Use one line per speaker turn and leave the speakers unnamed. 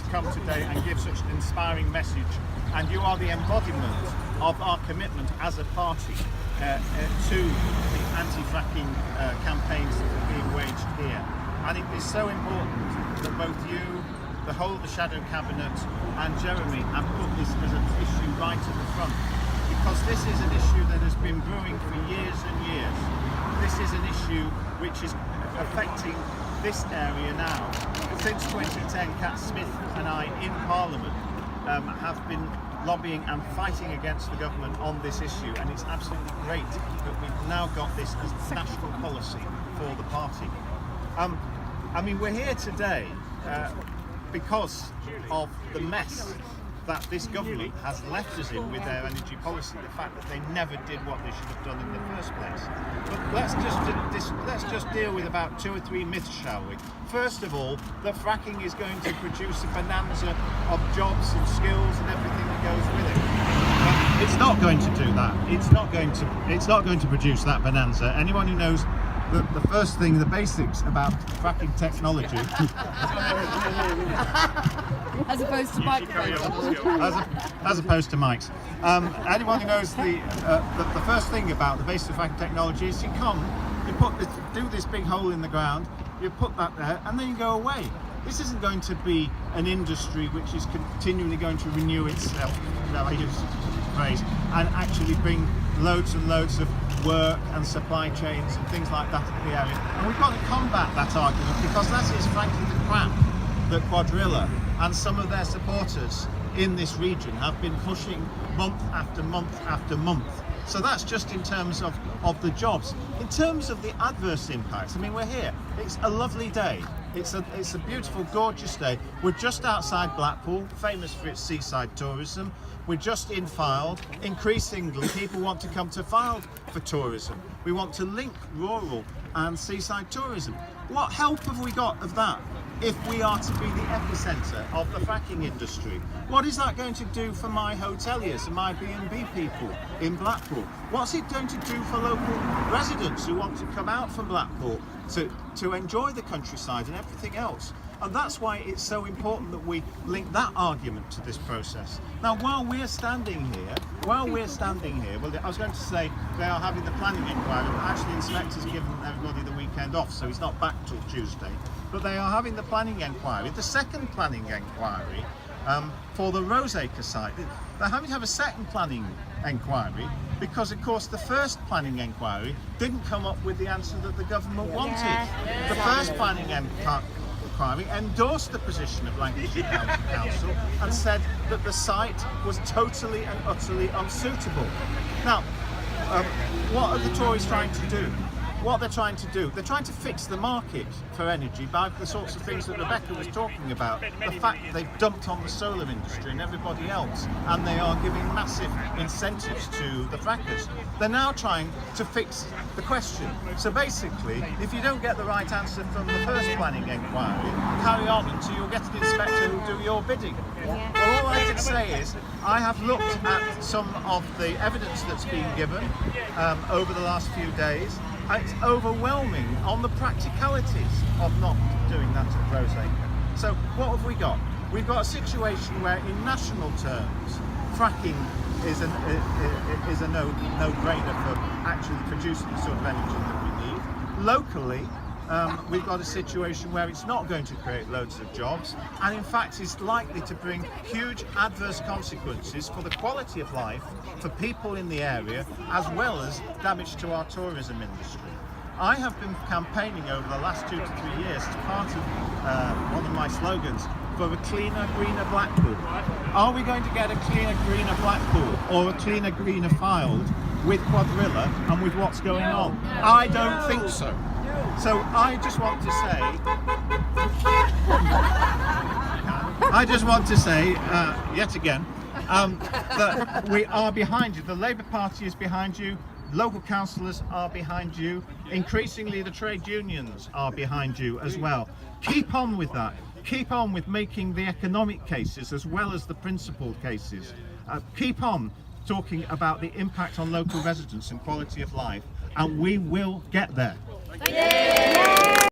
come today and give such an inspiring message, and you are the embodiment of our commitment as a party to the anti-fracking campaigns that are being waged here. And it is so important that both you, the whole of the Shadow Cabinet and Jeremy have put this as an issue right at the front, because this is an issue that has been brewing for years and years. This is an issue which is affecting this area now. Since 2010, Cat Smith and I in Parliament have been lobbying and fighting against the government on this issue, and it's absolutely great that we've now got this as national policy for the party. I mean, we're here today because of the mess that this government has left us in with their energy policy, the fact that they never did what they should have done in the first place. But let's just deal with about 2 or 3 myths, shall we? First of all, that fracking is going to produce a bonanza of jobs and skills and everything that goes with it. It's not going to do that. It's not going to produce that bonanza. Anyone who knows the first thing, the basics about fracking technology,
as opposed to microphones,
as opposed to mics. Anyone who knows the first thing about the basics of fracking technology is you do this big hole in the ground, you put that there, and then you go away. This isn't going to be an industry which is continually going to renew itself, I use the phrase, and actually bring loads and loads of work and supply chains and things like that in the area. And we've got to combat that argument, because that is frankly the crap that Quadrilla and some of their supporters in this region have been pushing month after month after month. So that's just in terms of the jobs. In terms of the adverse impacts, I mean, we're here. It's a lovely day. It's a beautiful, gorgeous day. We're just outside Blackpool, famous for its seaside tourism. We're just in Fylde. Increasingly, people want to come to Fylde for tourism. We want to link rural and seaside tourism. What help have we got of that if we are to be the epicentre of the fracking industry? What is that going to do for my hoteliers and my B&B people in Blackpool? What's it going to do for local residents who want to come out from Blackpool to enjoy the countryside and everything else? And that's why it's so important that we link that argument to this process. Now, while we're standing here, well, I was going to say they are having the planning inquiry, but actually inspector's given everybody the weekend off, so he's not back till Tuesday. But they are having the planning inquiry, the second planning inquiry for the Roseacre site. They're having to have a second planning inquiry because, of course, the first planning inquiry didn't come up with the answer that the government wanted. The first planning inquiry endorsed the position of Lancashire County Council and said that the site was totally and utterly unsuitable. Now, what are the Tories trying to do? What they're trying to fix the market for energy by the sorts of things that Rebecca was talking about. The fact that they've dumped on the solar industry and everybody else, and they are giving massive incentives to the frackers. They're now trying to fix the question. So basically, if you don't get the right answer from the first planning inquiry, carry on until you'll get an inspector who'll do your bidding. Well, all I can say is, I have looked at some of the evidence that's been given over the last few days. It's overwhelming on the practicalities of not doing that at Roseacre. So what have we got? We've got a situation where, in national terms, fracking is a no-brainer for actually producing the sort of energy that we need. Locally, we've got a situation where it's not going to create loads of jobs, and in fact is likely to bring huge adverse consequences for the quality of life for people in the area, as well as damage to our tourism industry. I have been campaigning over the last 2 to 3 years as part of one of my slogans for a cleaner, greener Blackpool. Are we going to get a cleaner, greener Blackpool or a cleaner, greener Fylde with Quadrilla and with what's going on? I don't think so. So I just want to say, yet again, that we are behind you. The Labour Party is behind you. Local councillors are behind you. Increasingly, the trade unions are behind you as well. Keep on with that. Keep on with making the economic cases as well as the principled cases. Keep on talking about the impact on local residents and quality of life, and we will get there.